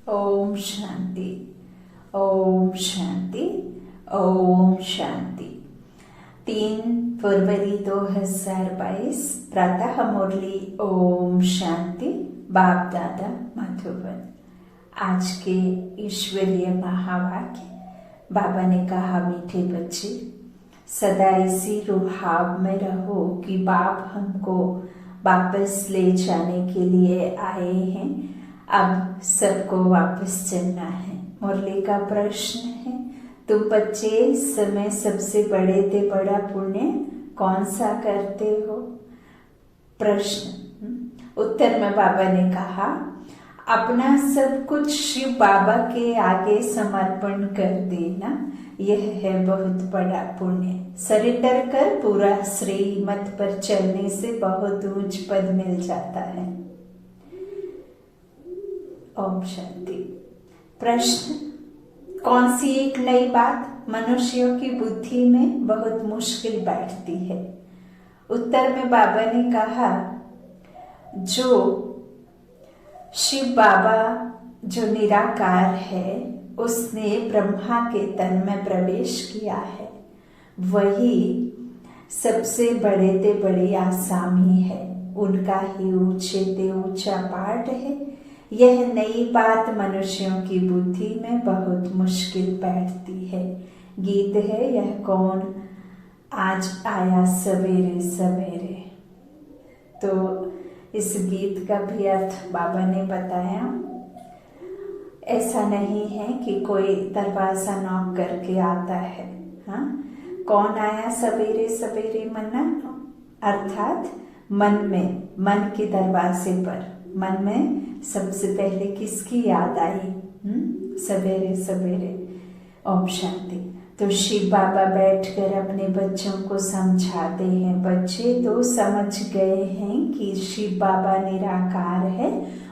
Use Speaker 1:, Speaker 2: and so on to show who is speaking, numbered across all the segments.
Speaker 1: ओम शांति। ओम शांति। ओम शांति। 3 फरवरी 2022 प्रातः मुरली। ओम शांति। बाप दादा मधुबन। आज के ईश्वरीय महावाक्य। बाबा ने कहा, मीठे बच्चे, सदा इसी रुहाव में रहो कि बाप हमको वापस ले जाने के लिए आए हैं। अब सबको वापस चलना है। मुरली का प्रश्न है, तुम बच्चे इस समय सबसे बड़े से बड़ा पुण्य कौन सा करते हो? प्रश्न। उत्तर में बाबा ने कहा, अपना सब कुछ शिव बाबा के आगे समर्पण कर देना, यह है बहुत बड़ा पुण्य। सरेंडर कर पूरा श्रीमत पर चलने से बहुत ऊंच पद मिल जाता है। ओम शांति। प्रश्न, कौन सी एक नई बात मनुष्यों की बुद्धि में बहुत मुश्किल बैठती है? उत्तर में बाबा ने कहा, जो शिव बाबा जो निराकार है उसने ब्रह्मा के तन में प्रवेश किया है, वही सबसे बड़े ते बड़ी आसामी है। उनका ही ऊंचे ते ऊंचा पाठ है। यह नई बात मनुष्यों की बुद्धि में बहुत मुश्किल बैठती है। गीत है, यह कौन आज आया सवेरे सवेरे। तो इस गीत का भी अर्थ बाबा ने बताया। ऐसा नहीं है कि कोई दरवाजा नॉक करके आता है। हाँ, कौन आया सवेरे सवेरे मना, अर्थात मन में, मन के दरवाजे पर, मन में सबसे पहले किसकी याद आई? सवेरे सवेरे। ओम शांति। तो शिव बाबा बैठकर अपने बच्चों को समझाते हैं। बच्चे तो समझ गए हैं कि शिव बाबा निराकार है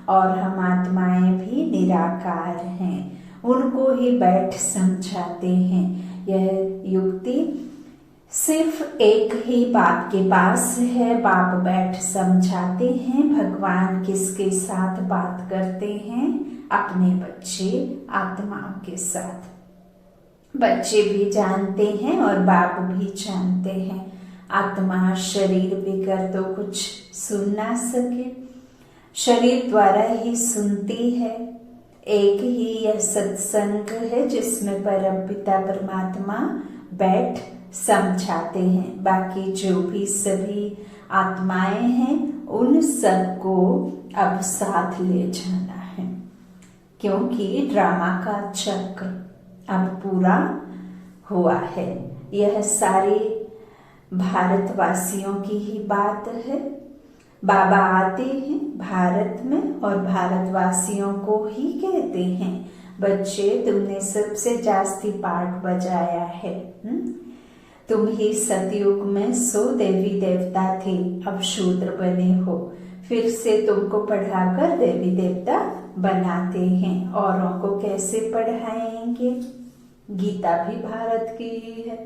Speaker 1: और हम आत्माएं भी निराकार हैं। उनको ही बैठ समझाते हैं। यह युक्ति सिर्फ एक ही बाप के पास है। बाप बैठ समझाते हैं। भगवान किसके साथ बात करते हैं? अपने बच्चे आत्माओं के साथ। बच्चे भी जानते हैं और बाप भी जानते हैं। आत्मा शरीर बिगर तो कुछ सुन ना सके, शरीर द्वारा ही सुनती है। एक ही यह सत्संग है जिसमें परमपिता परमात्मा बैठ समझाते हैं। बाकी जो भी सभी आत्माएं हैं उन सबको अब साथ ले जाना है, क्योंकि ड्रामा का चक्र अब पूरा हुआ है। यह सारे भारतवासियों की ही बात है। बाबा आते हैं भारत में और भारतवासियों को ही कहते हैं, बच्चे तुमने सबसे जास्ती पाठ बजाया है। तुम ही सतयुग में 100 देवी देवता थे, अब शूद्र बने हो। फिर से तुमको पढ़ाकर देवी देवता बनाते हैं। औरों को कैसे पढ़ाएंगे? गीता भी भारत की ही है।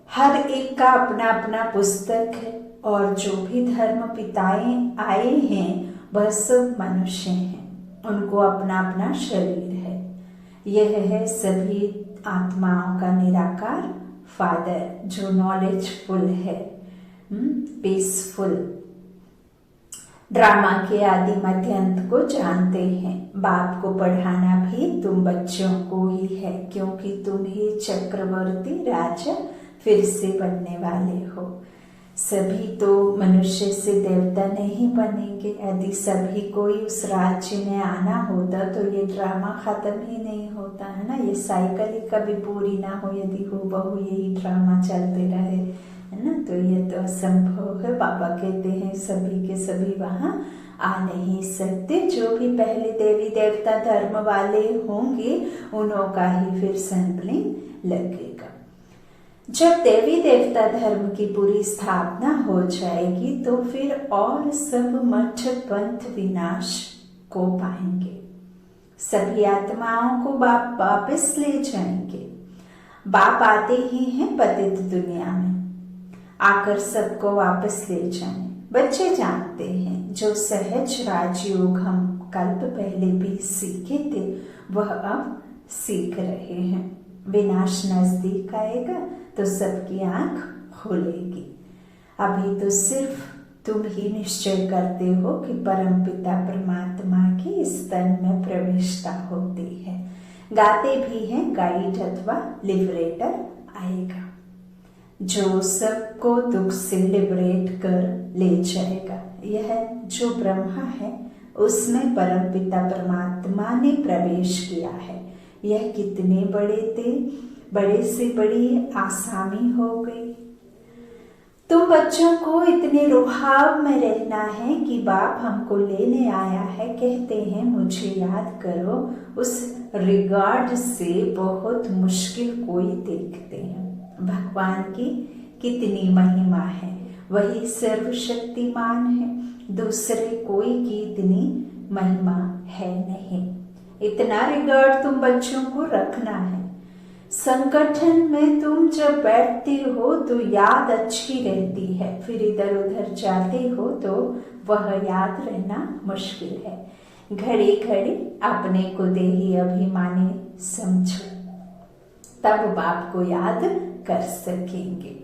Speaker 1: हर एक का अपना अपना पुस्तक है और जो भी धर्म पिताएं आए हैं वह सब मनुष्य हैं। उनको अपना अपना शरीर है। यह है सभी आत्माओं का निराकार फादर, जो नॉलेजफुल है, पीसफुल, ड्रामा के आदि मध्य अंत को जानते हैं। बाप को पढ़ाना भी तुम बच्चों को ही है, क्योंकि तुम ही चक्रवर्ती राजा फिर से बनने वाले हो। सभी तो मनुष्य से देवता नहीं बनेंगे। यदि सभी कोई उस राज्य में आना होता तो ये ड्रामा खत्म ही नहीं होता है ना। ये साइकिल ही कभी पूरी ना हो यदि हूबहू यही ड्रामा चलते रहे, है ना। तो ये तो असंभव है। बाबा कहते हैं सभी के सभी वहां आ नहीं सकते। जो भी पहले देवी देवता धर्म वाले होंगे उन्हों का ही फिर सैंपलिंग लगेगा। जब देवी देवता धर्म की पूरी स्थापना हो जाएगी तो फिर और सब मठ पंथ विनाश को पाएंगे। सभी आत्माओं को बाप वापस ले जाएंगे। बाप आते ही हैं पतित दुनिया में, आकर सबको वापस ले जाएं। बच्चे जानते हैं जो सहज राजयोग हम कल्प पहले भी सीखे थे वह अब सीख रहे हैं। विनाश नजदीक आएगा तो सबकी आंख खुलेगी। अभी तो सिर्फ तुम ही निश्चय करते हो कि परमपिता परमात्मा की इस तन में प्रविष्टता होती है। गाते भी हैं गाइड अथवा लिबरेटर आएगा जो सबको दुख से लिबरेट कर ले जाएगा। यह जो ब्रह्मा है उसमें परमपिता परमात्मा ने प्रवेश किया है। यह कितने बड़े थे, बड़े से बड़ी आसामी हो गई। तुम बच्चों को इतने रुहाव में रहना है कि बाप हमको लेने आया है, कहते हैं मुझे याद करो। उस रिगार्ड से बहुत मुश्किल कोई देखते हैं। भगवान की कितनी महिमा है, वही सर्वशक्तिमान है, दूसरे कोई की इतनी महिमा है नहीं। इतना रिगार्ड तुम बच्चों को रखना है। संगठन में तुम जब बैठते हो तो याद अच्छी रहती है, फिर इधर उधर जाते हो तो वह याद रहना मुश्किल है। घड़ी घड़ी अपने को देही अभिमानी समझो, तब बाप को याद कर सकेंगे।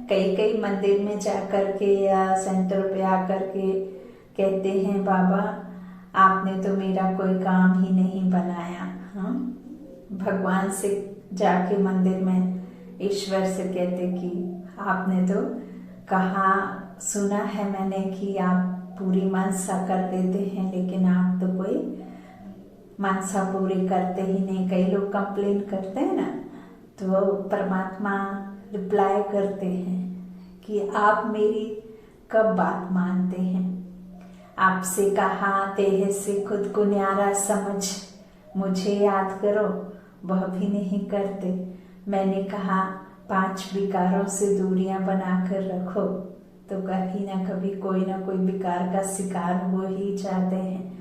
Speaker 1: कई कई मंदिर में जाकर के या सेंटर पे आकर के कहते हैं बाबा आपने तो मेरा कोई काम ही नहीं बनाया। भगवान से जाके मंदिर में ईश्वर से कहते कि आपने तो कहा सुना है मैंने कि आप पूरी मनसा कर देते हैं, लेकिन आप तो कोई मनसा पूरी करते ही नहीं। कई लोग कंप्लेन करते हैं ना, तो परमात्मा रिप्लाई करते हैं कि आप मेरी कब बात मानते हैं। आपसे कहा देह से खुद को न्यारा समझ मुझे याद करो, वह भी नहीं करते। मैंने कहा 5 विकारों से दूरियां बनाकर रखो, तो कभी ना कभी कोई ना कोई विकार का शिकार हो ही जाते हैं।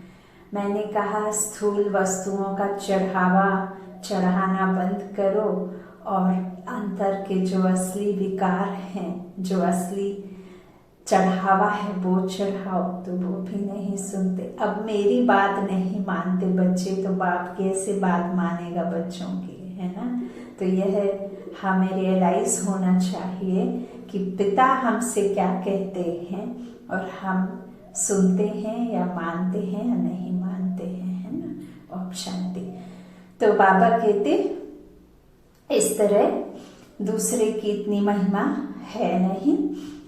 Speaker 1: मैंने कहा स्थूल वस्तुओं का चढ़ाना बंद करो और अंतर के जो असली विकार हैं, जो असली चढ़ावा है वो चढ़ाओ, तो वो भी नहीं सुनते। अब मेरी बात नहीं मानते बच्चे, तो बाप कैसे बात मानेगा बच्चों की, है ना। तो यह हमें रियलाइज होना चाहिए कि पिता हमसे क्या कहते हैं और हम सुनते हैं या मानते हैं या नहीं मानते हैं, है ना। ओम शांति। तो बाबा कहते इस तरह दूसरे की इतनी महिमा है नहीं,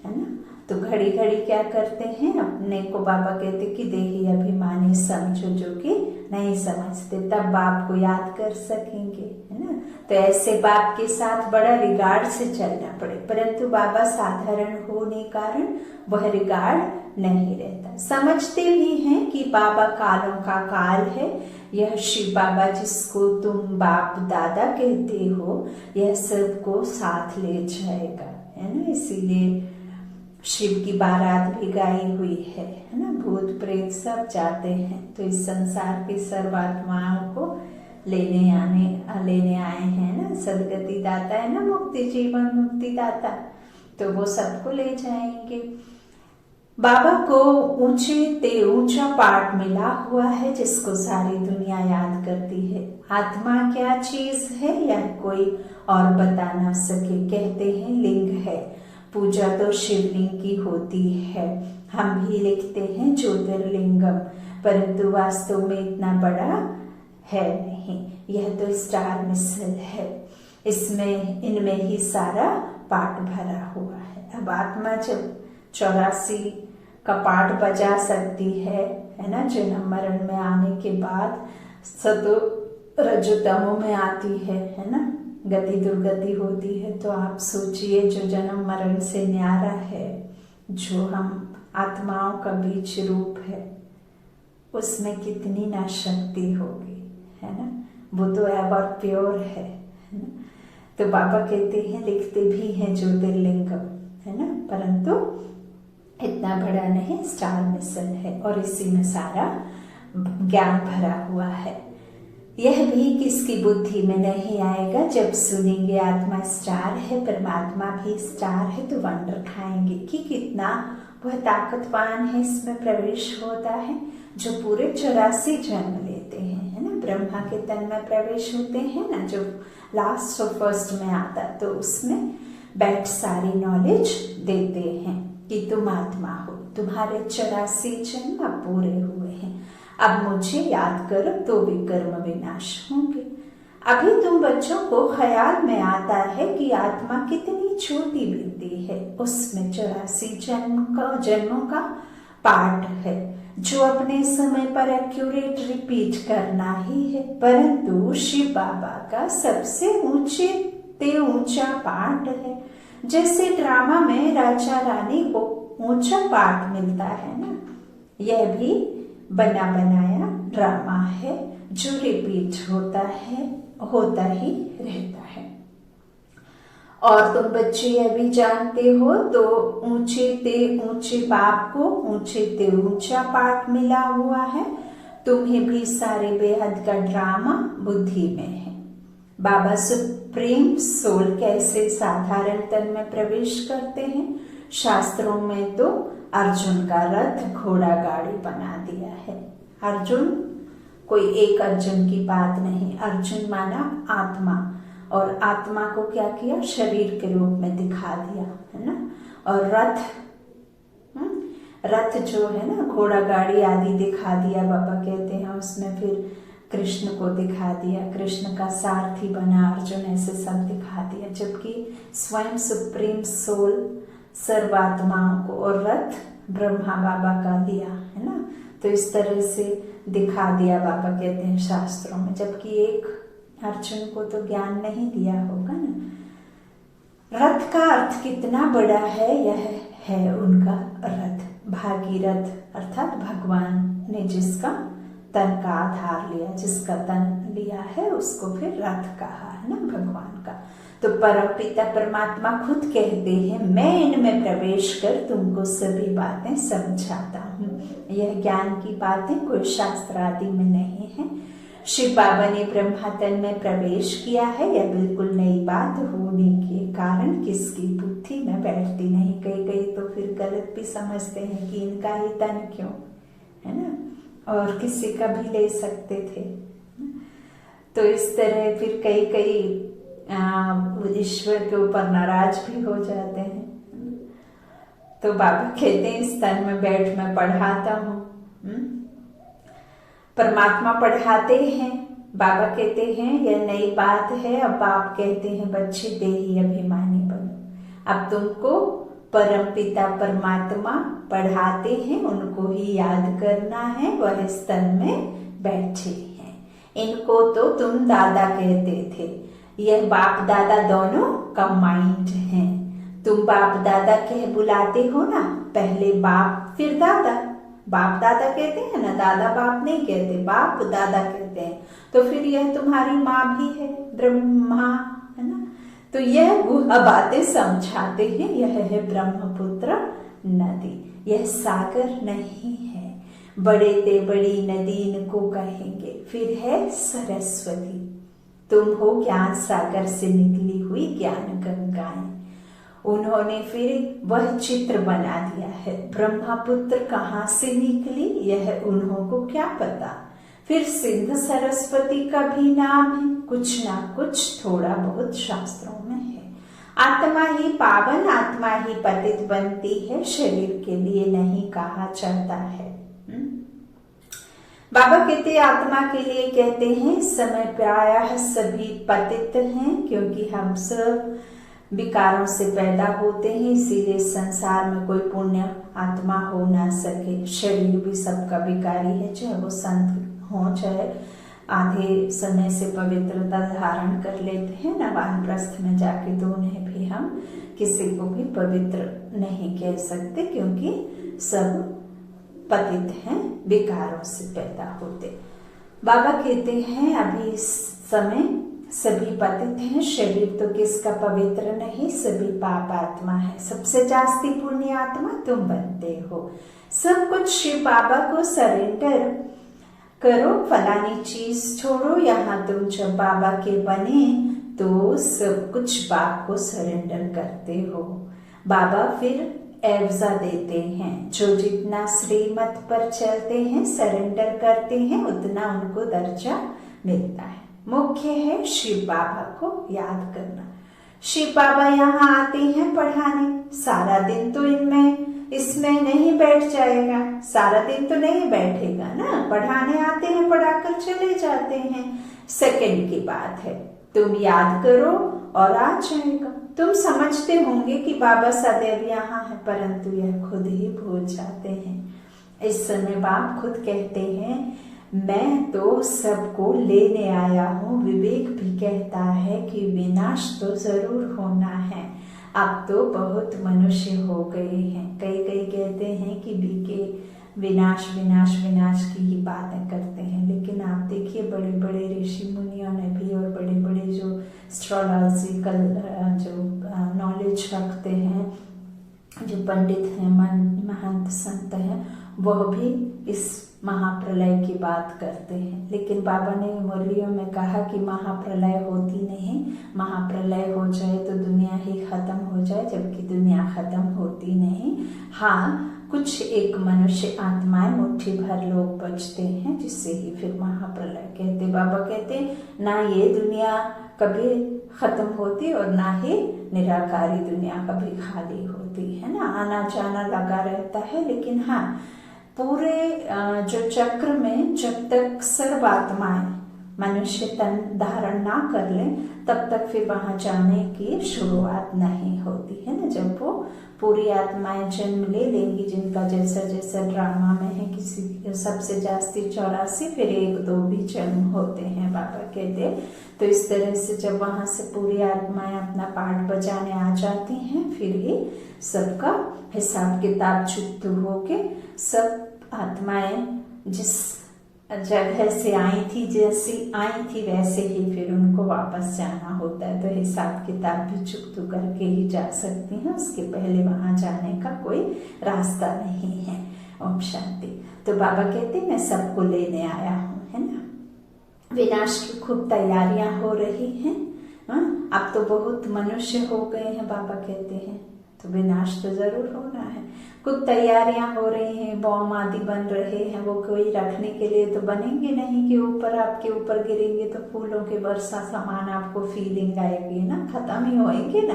Speaker 1: है ना। तो घड़ी घड़ी क्या करते हैं, अपने को बाबा कहते कि देही अभिमानी समझो, जो कि नहीं समझते, तब बाप को याद कर सकेंगे, है ना। तो ऐसे बाप के साथ बड़ा रिगार्ड से चलना पड़े, परंतु बाबा साधारण होने कारण वह रिगार्ड नहीं रहता। समझते भी हैं कि बाबा कालों का काल है, यह शिव बाबा जिसको तुम बाप दादा कहते हो, यह सबको साथ ले जाएगा, है ना। इसीलिए शिव की बारात भी गाई हुई है ना। भूत प्रेत सब जाते हैं, तो इस संसार की सर्वात्माओं को लेने आए हैं ना। सदगति दाता है ना, मुक्ति जीवन मुक्ति दाता, तो वो सबको ले जाएंगे। बाबा को ऊंचे ते ऊंचा पाठ मिला हुआ है जिसको सारी दुनिया याद करती है। आत्मा क्या चीज है यह कोई और बता ना सके। कहते हैं लिंग है, पूजा तो शिवलिंग की होती है। हम भी लिखते हैं ज्योतिर्लिंगम, परंतु वास्तव में इतना बड़ा है नहीं। यह तो स्टार मिसल है, इसमें इनमें ही सारा पाठ भरा हुआ है। अब आत्मा जब 84 का पाठ बजा सकती है ना, जन्म मरण में आने के बाद सतो रजतमो में आती है ना, गति दुर्गति होती है, तो आप सोचिए जो जन्म मरण से न्यारा है, जो हम आत्माओं का बीच रूप है, उसमें कितनी नाशक्ति होगी, है ना। वो तो एवर प्योर है ना। तो बाबा कहते हैं, लिखते भी हैं ज्योतिर्लिंगम, है ना, परंतु इतना बड़ा नहीं, स्टार मिसल है और इसी में सारा ज्ञान भरा हुआ है। यह भी किसकी बुद्धि में नहीं आएगा। जब सुनेंगे आत्मा स्टार है, परमात्मा भी स्टार है, तो वंडर खाएंगे कि कितना वह ताकतवान है, इसमें प्रवेश होता है। जो पूरे 84 जन्म लेते हैं, है ना। ब्रह्मा के तन में प्रवेश होते हैं ना, जो लास्ट और फर्स्ट में आता, तो उसमें बैठ सारी नॉलेज देते हैं कि तुम आत्मा हो, तुम्हारे 84 जन्म अब पूरे हुए हैं, अब मुझे याद करो तो विकर्म विनाश होंगे। अभी तुम बच्चों को ख्याल में आता है कि आत्मा कितनी छोटी बिंदी है, उसमें 84 जन्मों का पार्ट है, जो अपने समय पर एक्यूरेट रिपीट करना ही है। परंतु शिव बाबा का सबसे ऊंचा पार्ट है। जैसे ड्रामा में राजा रानी को ऊंचा पार्ट मिलता है ना, यह भी बना बनाया ड्रामा है जो रिपीट होता ही रहता है। और तुम बच्चे यह भी जानते हो, तो ऊंचे ते ऊंचे बाप को ऊंचे ते ऊंचा पाठ मिला हुआ है। तुम्हें भी सारे बेहद का ड्रामा बुद्धि में है। बाबा सुप्रीम सोल कैसे साधारण तन में प्रवेश करते हैं, शास्त्रों में तो अर्जुन का रथ घोड़ा गाड़ी बना दिया है। अर्जुन कोई एक अर्जुन की बात नहीं, अर्जुन माना आत्मा, और आत्मा को क्या किया, शरीर के रूप में दिखा दिया, है ना। और रथ जो है ना, घोड़ा गाड़ी आदि दिखा दिया, बाबा कहते हैं उसमें। फिर कृष्ण को दिखा दिया, कृष्ण का सारथी बना अर्जुन, ऐसे सब दिखा दिया। जबकि स्वयं सुप्रीम सोल सर्वात्माओं को और रथ ब्रह्मा बाबा का दिया, है ना। तो इस तरह से दिखा दिया बाबा कहते हैं शास्त्रों में। जबकि एक अर्जुन को तो ज्ञान नहीं दिया होगा ना। रथ का अर्थ कितना बड़ा है, यह है उनका रथ। भागीरथ अर्थात भगवान ने जिसका तन का आधार लिया, जिसका तन लिया है, उसको फिर रथ कहा है ना, भगवान का। तो परम पिता परमात्मा खुद कहते हैं, मैं इनमें प्रवेश कर तुमको सभी बातें समझाता हूँ। यह ज्ञान की बातें कोई शास्त्र आदि में नहीं है। शिव बाबा ने ब्रह्मा तन में प्रवेश किया है, यह बिल्कुल नई बात होने के कारण किसकी बुद्धि में बैठती नहीं। कई तो फिर गलत भी समझते हैं कि इनका ही तन क्यों, है ना, और किसी का भी ले सकते थे। तो इस तरह फिर कई ईश्वर के ऊपर नाराज भी हो जाते हैं। तो बाबा कहते हैं, इस तन में बैठ मैं पढ़ाता हूँ। परमात्मा पढ़ाते हैं। बाबा कहते हैं यह नई बात है। अब आप कहते हैं बच्चे देही अभिमानी बनो। अब तुमको परम पिता परमात्मा पढ़ाते हैं, उनको ही याद करना है, वह इस तन में बैठे हैं। इनको तो तुम दादा कहते थे, यह बाप दादा दोनों कंबाइंड हैं। तुम बाप दादा कह बुलाते हो ना, पहले बाप फिर दादा। बाप दादा कहते हैं ना, दादा बाप नहीं कहते, बाप दादा कहते हैं। तो फिर यह तुम्हारी माँ भी है, ब्रह्मा, है ना। तो यह गुहा बातें समझाते हैं। यह है ब्रह्मपुत्र नदी, यह सागर नहीं है। बड़े ते बड़ी नदी इनको कहेंगे। फिर है सरस्वती, तुम हो ज्ञान सागर से निकली हुई ज्ञान गंगाएं। उन्होंने फिर वह चित्र बना दिया है, ब्रह्मपुत्र कहाँ से निकली, यह उन्हों को क्या पता। फिर सिंध सरस्वती का भी नाम है, कुछ ना कुछ थोड़ा बहुत शास्त्रों में है। आत्मा ही पावन, आत्मा ही पतित बनती है, शरीर के लिए नहीं कहा जाता है। बाबा कहते आत्मा के लिए कहते हैं, इस समय प्रायः सभी पतित हैं, क्योंकि हम सब विकारों से पैदा होते हैं, इसीलिए संसार में कोई पुण्य आत्मा हो ना सके। शरीर भी सबका विकारी है, चाहे वो संत हो, चाहे आधे समय से पवित्रता धारण कर लेते हैं ना वानप्रस्थ में जाके, तो उन्हें भी हम किसी को भी पवित्र नहीं कह सकते, क्योंकि सब पतित हैं, विकारों से पैदा होते। बाबा कहते हैं अभी इस समय सभी पतित हैं, शरीर तो किसका पवित्र नहीं, सभी पाप आत्मा है। सबसे जास्ती पुण्य आत्मा तुम बनते हो। सब कुछ शिव बाबा को सरेंडर करो, फलानी चीज छोड़ो। यहाँ तुम जब बाबा के बने तो सब कुछ बाप को सरेंडर करते हो। बाबा फिर एवजा देते हैं। जो जितना श्रीमत पर चलते हैं, सरेंडर करते हैं, उतना उनको दर्जा मिलता है। मुख्य है शिव बाबा को याद करना। शिव बाबा यहाँ आते हैं पढ़ाने। सारा दिन तो इसमें नहीं बैठ जाएगा, सारा दिन तो नहीं बैठेगा ना। पढ़ाने आते हैं, पढ़ाकर चले जाते हैं। सेकंड की बात है, तुम याद करो और आ जाएगा। तुम समझते होंगे कि बाबा सदैव यहाँ है, परंतु यह खुद ही भूल जाते हैं। इस समय बाप खुद कहते हैं, मैं तो सबको लेने आया हूँ। विवेक भी कहता है कि विनाश तो जरूर होना है। अब तो बहुत मनुष्य हो गए हैं। कई कहते हैं कि बीके विनाश विनाश विनाश की ही बातें करते हैं, लेकिन आप देखिए बड़े बड़े ऋषि मुनियों ने भी और बड़े बड़े जो एस्ट्रोलॉजिकल जो नॉलेज रखते हैं, जो पंडित हैं, महंत संत हैं, वह भी इस महाप्रलय की बात करते हैं। लेकिन बाबा ने मुरलियों में कहा कि महाप्रलय होती नहीं। महाप्रलय हो जाए तो दुनिया ही खत्म हो जाए, जबकि दुनिया खत्म होती नहीं। हाँ, कुछ एक मनुष्य आत्माएं, मुट्ठी भर लोग बचते हैं, जिससे ही फिर महाप्रलय कहते। बाबा कहते ना ये दुनिया कभी खत्म होती और ना ही निराकारी दुनिया कभी खाली होती है ना। आना जाना लगा रहता है, लेकिन हाँ, पूरे जो चक्र में जब तक सर्व आत्माएं मनुष्य तन धारण ना कर ले, तब तक फिर वहां जाने की शुरुआत नहीं होती है ना। जब वो पूरी आत्माएं जन्म ले लेंगी, जिनका जैसा जैसा ड्रामा में है, किसी सबसे जास्ती 84, फिर 1-2 भी जन्म होते हैं बाबा कहते। तो इस तरह से जब वहां से पूरी आत्माएं अपना पाठ बजाने आ जाती हैं, फिर ही सबका हिसाब किताब चुकत होके सब आत्माएं जिस जगह से आई थी, जैसी आई थी वैसे ही फिर उनको वापस जाना होता है। तो हिसाब किताब भी चुकत करके ही जा सकती हैं, उसके पहले वहां जाने का कोई रास्ता नहीं है। ओम शांति। तो बाबा कहते मैं सबको लेने आया हूँ, है ना। विनाश की खूब तैयारियां हो रही हैं। अब तो बहुत मनुष्य हो गए हैं, बाबा कहते हैं, तो विनाश तो जरूर होना है। कुछ तैयारियां हो रही हैं, बॉम्ब आदि बन रहे हैं। वो कोई रखने के लिए तो बनेंगे नहीं कि ऊपर आपके ऊपर गिरेंगे तो फूलों के वर्षा समान आपको फीलिंग आएगी ना, खत्म ही होएंगे ना।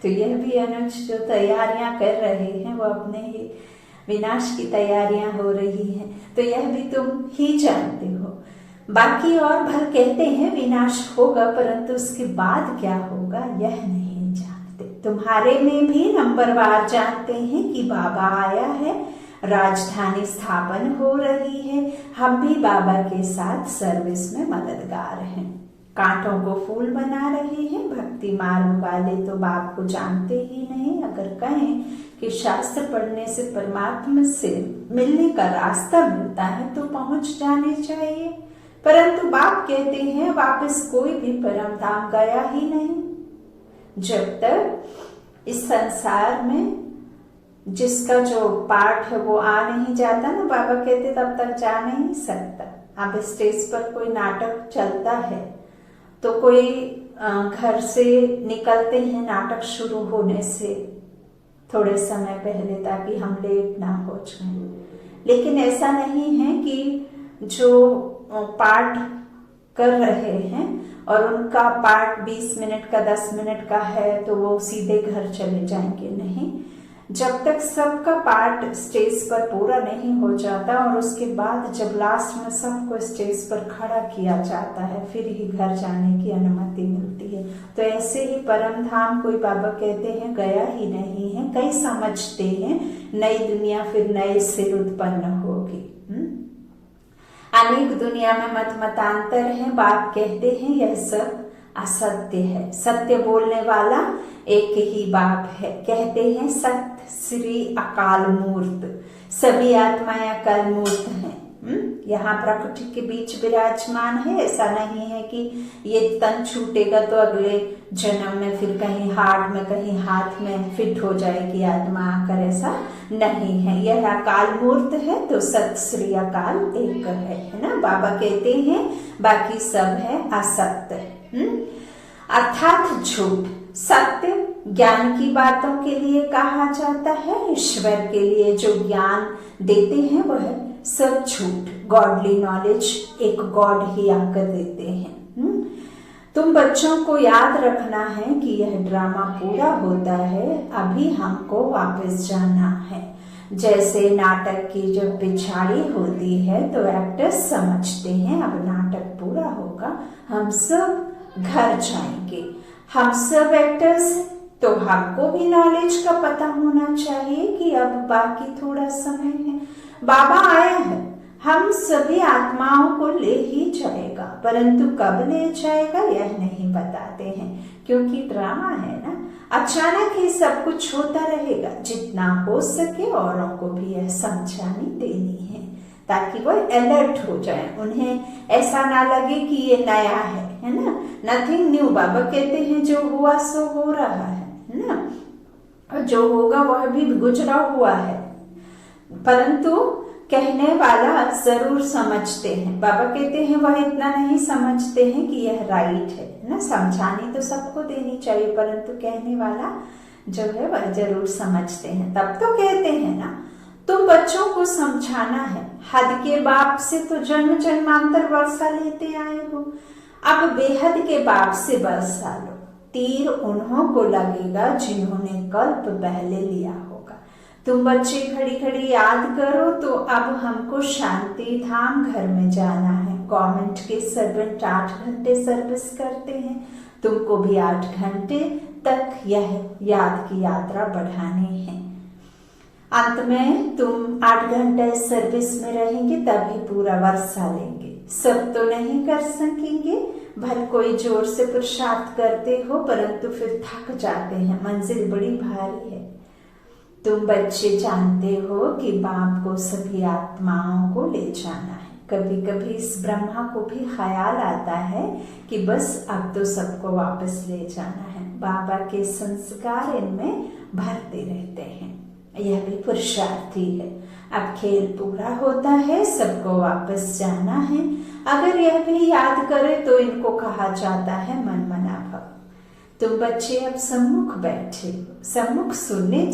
Speaker 1: तो यह भी अनुज जो तैयारियां कर रहे हैं, वो अपने ही विनाश की तैयारियां हो रही हैं। तो यह भी तुम ही जानते हो। बाकी और भल कहते हैं विनाश होगा, परंतु उसके बाद क्या होगा यह नहीं। तुम्हारे में भी नंबरवार जानते हैं कि बाबा आया है, राजधानी स्थापन हो रही है। हम भी बाबा के साथ सर्विस में मददगार हैं। कांटों को फूल बना रहे हैं। भक्ति मार्ग वाले तो बाप को जानते ही नहीं। अगर कहें कि शास्त्र पढ़ने से परमात्मा से मिलने का रास्ता मिलता है तो पहुंच जाने चाहिए, परंतु बाप कहते हैं वापस कोई भी परम धाम गया ही नहीं। जब तक इस संसार में जिसका जो पाठ है वो आ नहीं जाता ना, बाबा कहते तब तक जा नहीं सकता। अब स्टेज पर कोई नाटक चलता है तो कोई घर से निकलते हैं नाटक शुरू होने से थोड़े समय पहले, ताकि हम लेट ना हो जाए। लेकिन ऐसा नहीं है कि जो पाठ कर रहे हैं और उनका पाठ 20 मिनट का 10 मिनट का है तो वो सीधे घर चले जाएंगे, नहीं। जब तक सबका पाठ स्टेज पर पूरा नहीं हो जाता और उसके बाद जब लास्ट में सबको स्टेज पर खड़ा किया जाता है, फिर ही घर जाने की अनुमति मिलती है। तो ऐसे ही परम धाम कोई बाबा कहते हैं गया ही नहीं है। कई समझते हैं नई दुनिया फिर नए सिर उत्पन्न होगी। अनेक दुनिया में मत मतांतर है। बाप कहते हैं यह सब असत्य है। सत्य बोलने वाला एक ही बाप है। कहते हैं सत्य श्री अकाल मूर्त। सभी आत्माएं अकाल मूर्त हैं। यहाँ प्रकृति के बीच विराजमान है। ऐसा नहीं है कि ये तन छूटेगा तो अगले जन्म में फिर कहीं हार्ट में कहीं हाथ में फिट हो जाएगी आत्मा आकर, ऐसा नहीं है। यह अकाल मूर्त है तो सत श्री अकाल एक है ना। बाबा कहते हैं बाकी सब है असत्य, अर्थात झूठ। सत्य ज्ञान की बातों के लिए कहा जाता है। ईश्वर के लिए जो ज्ञान देते हैं वह सब झूठ, गॉडली नॉलेज एक गॉड ही आकर देते हैं। तुम बच्चों को याद रखना है कि यह ड्रामा पूरा होता है, अभी हमको वापस जाना है। जैसे नाटक की जब पिछाड़ी होती है तो एक्टर्स समझते हैं अब नाटक पूरा होगा, हम सब घर जाएंगे। हम सब एक्टर्स, तो हमको भी नॉलेज का पता होना चाहिए कि अब बाकी थोड़ा समय है। बाबा आए हैं, हम सभी आत्माओं को ले ही जाएगा, परंतु कब ले जाएगा यह नहीं बताते हैं, क्योंकि ड्रामा है ना। अचानक ही सब कुछ होता रहेगा। जितना हो सके औरों को भी यह समझानी देनी है ताकि वो अलर्ट हो जाए, उन्हें ऐसा ना लगे कि ये नया है ना। नथिंग न्यू, बाबा कहते हैं जो हुआ सो हो रहा है ना, और जो होगा वह भी गुजरा हुआ है, परंतु कहने वाला जरूर समझते हैं। बाबा कहते हैं वह इतना नहीं समझते हैं कि यह राइट है ना। समझानी तो सबको देनी चाहिए, परंतु कहने वाला जो है वह जरूर समझते हैं। तब तो कहते हैं ना, तुम बच्चों को समझाना है। हद के बाप से तो जन्म जन्मांतर वर्षा लेते आए हो, अब बेहद के बाप से वर्षा लो। तीर उन्हों को लगेगा जिन्होंने कल्प पहले लिया होगा। तुम बच्चे खड़ी खड़ी याद करो तो अब हमको शांति धाम घर में जाना है। गवर्नमेंट के सर्वेंट 8 घंटे सर्विस करते हैं, तुमको भी 8 घंटे तक यह याद की यात्रा बढ़ानी है। अंत में तुम 8 घंटे सर्विस में रहेंगे तभी पूरा वर्षा लेंगे। सब तो नहीं कर सकेंगे, भले कोई जोर से पुरुषार्थ करते हो, परंतु फिर थक जाते हैं, मंजिल बड़ी भारी है। तुम बच्चे जानते हो कि बाप को सभी आत्माओं को ले जाना है। कभी कभी इस ब्रह्मा को भी ख्याल आता है कि बस अब तो सबको वापस ले जाना है। बाबा के संस्कार इनमें भरते रहते हैं, यह भी पुरुषार्थी है। अब खेल पूरा होता है, सबको वापस जाना है। अगर यह भी याद करे तो इनको कहा जाता है मनमना भव। तुम बच्चे अब सम्मुख बैठे, सम्मुख सुनने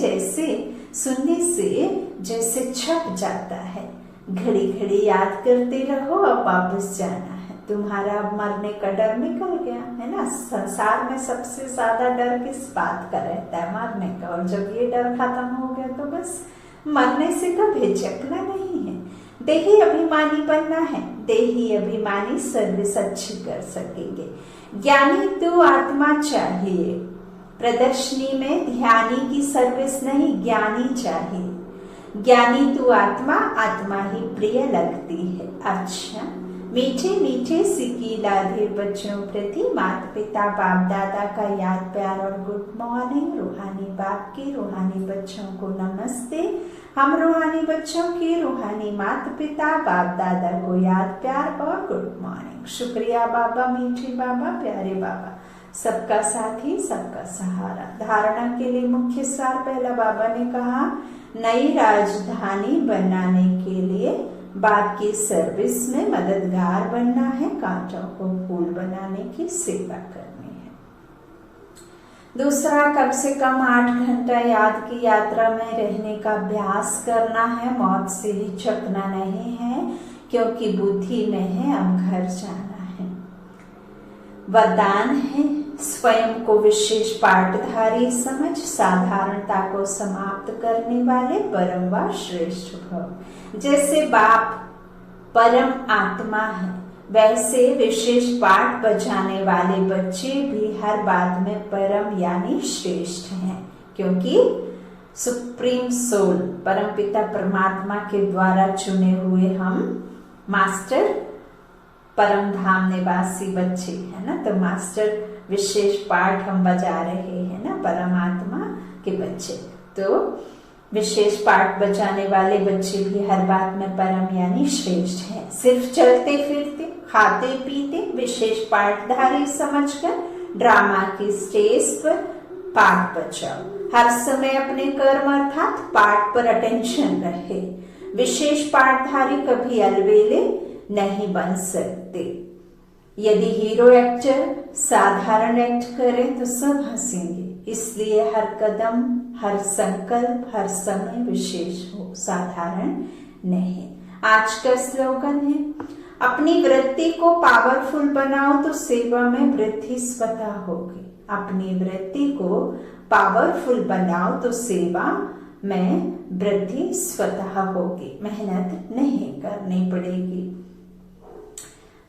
Speaker 1: से जैसे छप जाता है। घड़ी घड़ी याद करते रहो, अब वापस जाना है। तुम्हारा अब मरने का डर निकल गया है ना। संसार में सबसे ज्यादा डर किस बात का रहता है? मरने का। और जब ये डर खत्म हो गया तो बस मरने से कभी हिचकना नहीं है। देही अभिमानी बनना है, देही अभिमानी सर्विस अच्छी कर सकेंगे। ज्ञानी तो आत्मा चाहिए, प्रदर्शनी में ध्यानी की सर्विस नहीं, ज्ञानी चाहिए। ज्ञानी तो आत्मा, आत्मा ही प्रिय लगती है। अच्छा, मीठे मीठे सिक्की लाधे बच्चों प्रति माता पिता बाप दादा का याद प्यार और गुड मॉर्निंग। रूहानी बाप के रूहानी बच्चों को नमस्ते। हम रूहानी बच्चों के रूहानी माता पिता बाप दादा को याद प्यार और गुड मॉर्निंग। शुक्रिया बाबा, मीठे बाबा, प्यारे बाबा, सबका साथी सबका सहारा। धारणा के लिए मुख्य सार पहला, बाबा ने कहा नई राजधानी बनाने के लिए बाप की सर्विस में मददगार बनना है, कांटों को फूल बनाने की सेवा करनी है। दूसरा, कम से कम 8 घंटा याद की यात्रा में रहने का अभ्यास करना है। मौत से हिचकना नहीं है, क्योंकि बुद्धि में है अब घर जाना है। वरदान है स्वयं को विशेष पाठधारी समझ, साधारणता को समाप्त करने वाले परम व श्रेष्ठ भव। जैसे बाप परम आत्मा है, वैसे विशेष पाठ बजाने वाले बच्चे भी हर बात में परम यानी श्रेष्ठ हैं, क्योंकि सुप्रीम सोल परम पिता परमात्मा के द्वारा चुने हुए हम मास्टर परम धाम निवासी बच्चे है ना। तो मास्टर विशेष पाठ हम बजा रहे हैं ना, परमात्मा के बच्चे। तो विशेष पाठ बजाने वाले बच्चे भी हर बात में परम यानी श्रेष्ठ हैं। सिर्फ चलते फिरते खाते पीते विशेष पाठधारी समझकर ड्रामा की स्टेज पर पाठ बजाओ। हर समय अपने कर्म अर्थात पाठ पर अटेंशन रहे। विशेष पाठधारी कभी अलबेले नहीं बन सकते। यदि हीरो एक्टर साधारण एक्ट करे तो सब हंसेंगे, इसलिए हर कदम, हर संकल्प, हर समय विशेष हो, साधारण नहीं। आज का स्लोगन है, अपनी वृत्ति को पावरफुल बनाओ तो सेवा में वृद्धि स्वतः होगी। अपनी वृत्ति को पावरफुल बनाओ तो सेवा में वृद्धि स्वतः होगी, मेहनत नहीं करनी पड़ेगी।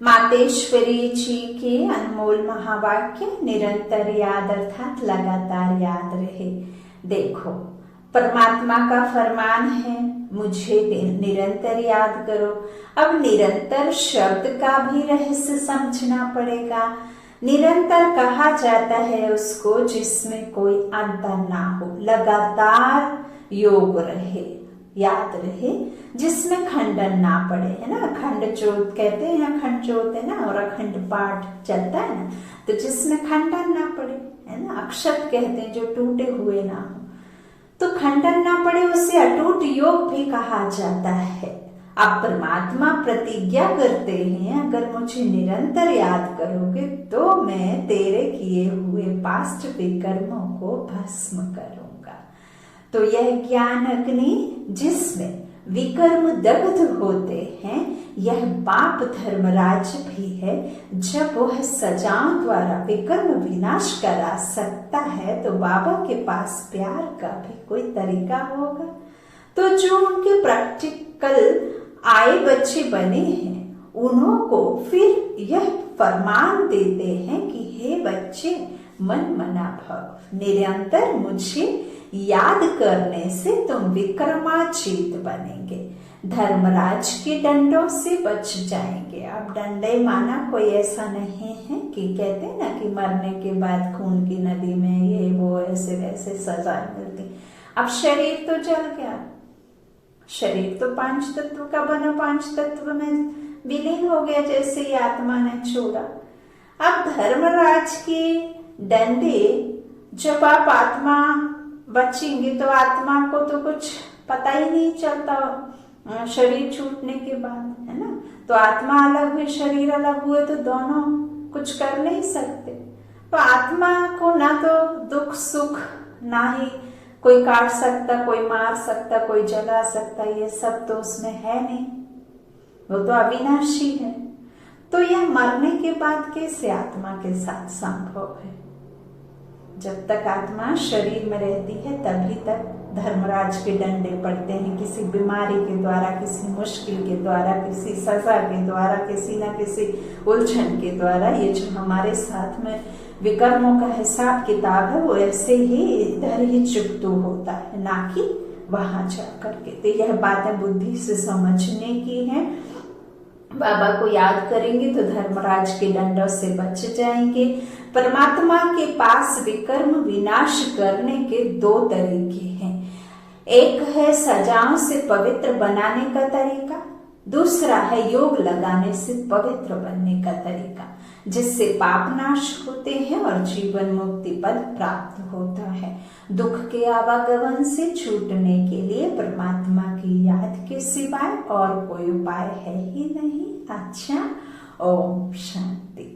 Speaker 1: मातेश्वरी जी के अनमोल महावाक्य निरंतर याद अर्थात लगातार याद रहे। देखो, परमात्मा का फरमान है मुझे निरंतर याद करो। अब निरंतर शब्द का भी रहस्य समझना पड़ेगा। निरंतर कहा जाता है उसको जिसमें कोई अंतर ना हो, लगातार योग रहे, याद रहे, जिसमें खंडन ना पड़े, है ना। खंड जोत कहते हैं, खंड जोत है ना, और अखंड पाठ चलता है ना, तो जिसमें खंडन ना पड़े, है ना। अक्षत कहते हैं जो टूटे हुए ना हो, तो खंडन ना पड़े उसे अटूट योग भी कहा जाता है। अब परमात्मा प्रतिज्ञा करते हैं, अगर मुझे निरंतर याद करोगे तो मैं तेरे किए हुए पास्ट विकर्मों को भस्म करूंगा। तो यह ज्ञान अग्नि जिसमें विकर्म दग्ध होते हैं, यह बाप धर्मराज भी है। जब वह सजाओं द्वारा विकर्म विनाश करा सकता है तो बाबा के पास प्यार का भी कोई तरीका होगा। तो जो उनके प्रैक्टिकल आए बच्चे बने हैं, उन्हों को फिर यह फरमान देते हैं कि हे बच्चे, मन मना भव, निरंतर मुझे याद करने से तुम विक्रमाजीत बनेंगे, धर्मराज के डंडों से बच जाएंगे। अब डंडे माना कोई ऐसा नहीं है कि कहते हैं ना कि मरने के बाद खून की नदी में ये वो ऐसे वैसे सजा मिलती। अब शरीर तो जल गया, शरीर तो पांच तत्व का बना, पांच तत्व में विलीन हो गया जैसे ही आत्मा ने छोड़ा। अब धर्मराज के डंडे, जब आप आत्मा बचेंगे तो आत्मा को तो कुछ पता ही नहीं चलता शरीर छूटने के बाद, है ना। तो आत्मा अलग हुई, शरीर अलग हुए, तो दोनों कुछ कर नहीं सकते। तो आत्मा को ना तो दुख सुख, ना ही कोई काट सकता, कोई मार सकता, कोई जला सकता, ये सब तो उसमें है नहीं, वो तो अविनाशी है। तो यह मरने के बाद कैसे आत्मा के साथ संभव है? जब तक आत्मा शरीर में रहती है तभी तक धर्मराज के डंडे पड़ते हैं, किसी बीमारी के द्वारा, किसी मुश्किल के द्वारा, किसी सजा के द्वारा, किसी न किसी उलझन के द्वारा। ये जो हमारे साथ में विकर्मों का हिसाब किताब है वो ऐसे ही इधर ही चुकतू होता है, ना कि वहां जा करके। तो यह बातें बुद्धि से समझने की है। बाबा को याद करेंगे तो धर्मराज के दंडों से बच जाएंगे। परमात्मा के पास विकर्म विनाश करने के दो तरीके हैं। एक है सजाओं से पवित्र बनाने का तरीका, दूसरा है योग लगाने से पवित्र बनने का तरीका, जिससे पाप नाश होते हैं और जीवन मुक्ति पद प्राप्त होता है। दुख के आवागमन से छूटने के लिए परमात्मा की याद के सिवाय और कोई उपाय है ही नहीं। अच्छा, ओम शांति।